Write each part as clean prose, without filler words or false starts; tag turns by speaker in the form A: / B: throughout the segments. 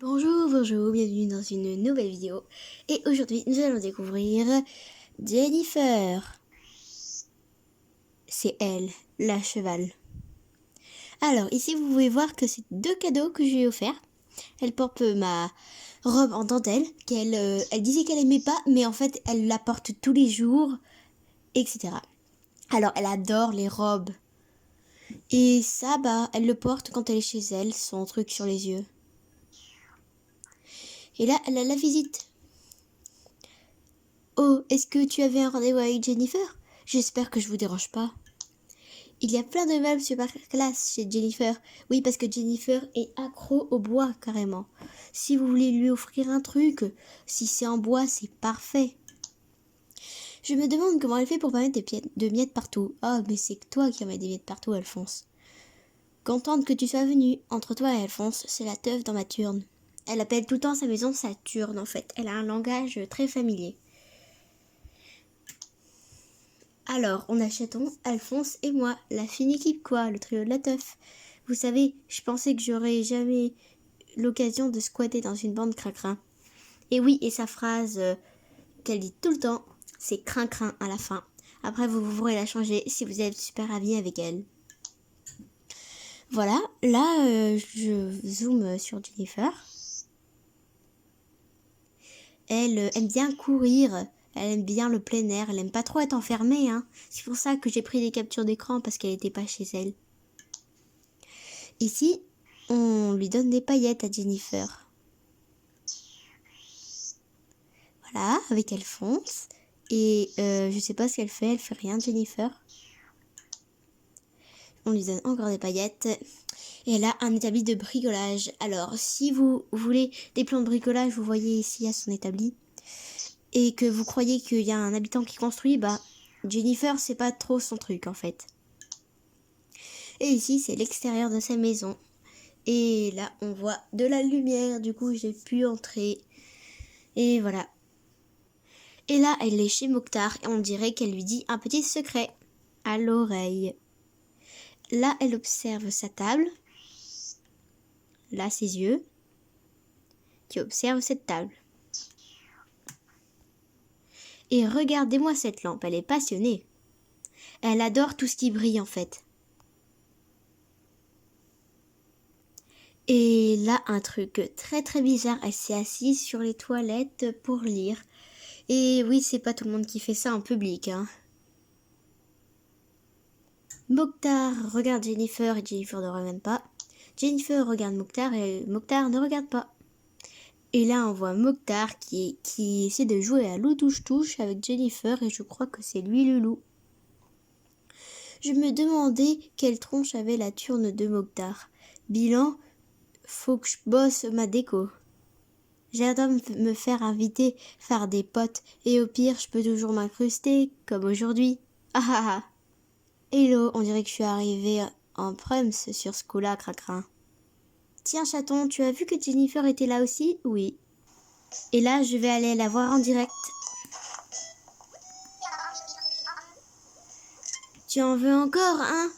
A: Bonjour, bonjour, bienvenue dans une nouvelle vidéo. Et aujourd'hui, nous allons découvrir Jennifer. C'est elle, la cheval. Alors, ici, vous pouvez voir que c'est 2 cadeaux que je lui ai offerts. Elle porte ma robe en dentelle, elle disait qu'elle aimait pas, mais en fait, elle la porte tous les jours, etc. Alors, elle adore les robes. Et ça, elle le porte quand elle est chez elle, son truc sur les yeux. Et là, elle a la visite. Oh, est-ce que tu avais un rendez-vous avec Jennifer? J'espère que je vous dérange pas. Il y a plein de meubles super classe chez Jennifer. Oui, parce que Jennifer est accro au bois, carrément. Si vous voulez lui offrir un truc, si c'est en bois, c'est parfait. Je me demande comment elle fait pour pas mettre de miettes partout. Oh, mais c'est toi qui en mets des miettes partout, Alphonse. Contente que tu sois venue. Entre toi et Alphonse, c'est la teuf dans ma turne. Elle appelle tout le temps sa maison sa turne, en fait. Elle a un langage très familier. Alors, on achetons Alphonse et moi, la fine équipe quoi, le trio de la teuf. Vous savez, je pensais que j'aurais jamais l'occasion de squatter dans une bande crin-crin. Et oui, et sa phrase qu'elle dit tout le temps, c'est crin-crin à la fin. Après, vous pourrez la changer si vous êtes super amis avec elle. Voilà, là, je zoome sur Jennifer. Elle aime bien courir. Elle aime bien le plein air, elle aime pas trop être enfermée, hein. C'est pour ça que j'ai pris des captures d'écran parce qu'elle n'était pas chez elle. Ici, on lui donne des paillettes à Jennifer. Voilà, avec Alphonse. Et je sais pas ce qu'elle fait rien Jennifer. On lui donne encore des paillettes. Et elle a un établi de bricolage. Alors, si vous voulez des plans de bricolage, vous voyez ici à son établi. Et que vous croyez qu'il y a un habitant qui construit, Jennifer, c'est pas trop son truc en fait. Et ici, c'est l'extérieur de sa maison. Et là, on voit de la lumière, du coup, j'ai pu entrer. Et voilà. Et là, elle est chez Mokhtar et on dirait qu'elle lui dit un petit secret à l'oreille. Là, elle observe sa table. Là, ses yeux qui observent cette table. Et regardez-moi cette lampe, elle est passionnée. Elle adore tout ce qui brille en fait. Et là, un truc très très bizarre, elle s'est assise sur les toilettes pour lire. Et oui, c'est pas tout le monde qui fait ça en public, hein. Mokhtar regarde Jennifer et Jennifer ne regarde pas. Jennifer regarde Mokhtar et Mokhtar ne regarde pas. Et là, on voit Mokhtar qui essaie de jouer à loup touche-touche avec Jennifer et je crois que c'est lui le loup. Je me demandais quelle tronche avait la turne de Mokhtar. Bilan, faut que je bosse ma déco. J'adore me faire inviter, faire des potes et au pire, je peux toujours m'incruster, comme aujourd'hui. Ah ah ah. Hello, on dirait que je suis arrivée en prums sur ce coup-là, cracrin. Tiens chaton, tu as vu que Jennifer était là aussi? Oui. Et là, je vais aller la voir en direct. Tu en veux encore, hein?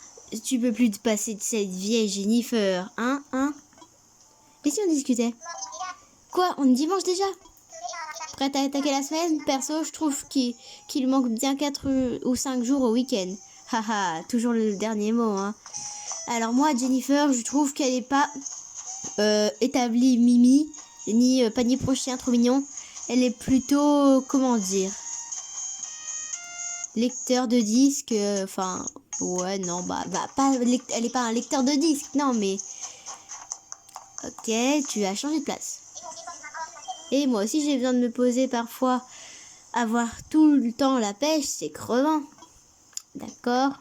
A: Tu peux plus te passer de cette vieille Jennifer, hein? Et si on discutait? Quoi? On est dimanche déjà? Prête à attaquer la semaine? Perso, je trouve qu'il manque bien 4 ou 5 jours au week-end. Haha, toujours le dernier mot, hein. Alors moi, Jennifer, je trouve qu'elle n'est pas établie Mimi, ni panier pour chien trop mignon. Elle est plutôt, comment dire, lecteur de disques, enfin, ouais, non, pas, elle est pas un lecteur de disques, non, mais, ok, tu as changé de place. Et moi aussi, j'ai besoin de me poser parfois. Avoir tout le temps la pêche, c'est crevant. D'accord?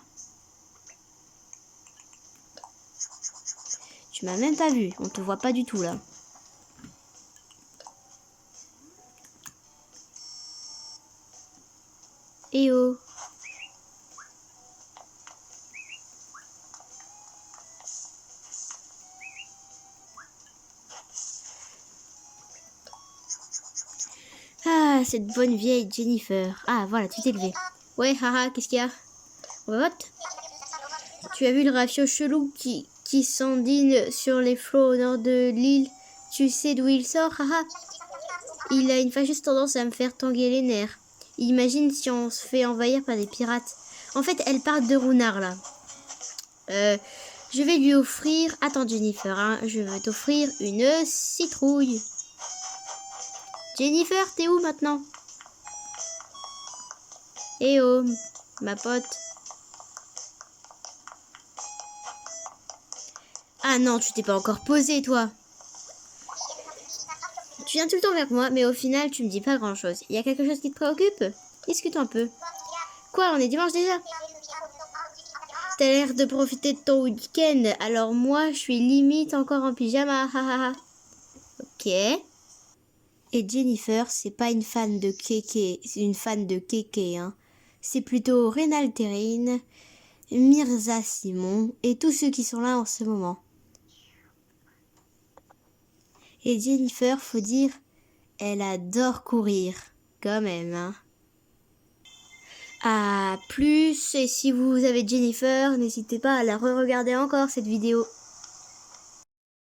A: Tu m'as même pas vu, on te voit pas du tout là. Eh oh! Ah, cette bonne vieille Jennifer. Ah, voilà, tu t'es levé. Ouais, haha, qu'est-ce qu'il y a? What? Tu as vu le rafio chelou qui s'endine sur les flots au nord de l'île? Tu sais d'où il sort, haha. Il a une fâcheuse tendance à me faire tanguer les nerfs. Imagine si on se fait envahir par des pirates. En fait, elle parle de Runard, là. Je vais lui offrir... Attends, Jennifer, hein, je vais t'offrir une citrouille. Jennifer, t'es où maintenant? Eh oh, ma pote. Ah non, tu t'es pas encore posé, toi. Tu viens tout le temps vers moi, mais au final, tu me dis pas grand-chose. Il y a quelque chose qui te préoccupe? Discute un peu. Quoi, on est dimanche déjà? T'as l'air de profiter de ton week-end, alors moi, je suis limite encore en pyjama, hahaha. Ok. Et Jennifer, c'est pas une fan de Kéké, c'est une fan de Kéké, hein. C'est plutôt Rénal Terrine, Mirza Simon et tous ceux qui sont là en ce moment. Et Jennifer, faut dire, elle adore courir, quand même, hein. À plus, et si vous avez Jennifer, n'hésitez pas à la re-regarder encore cette vidéo.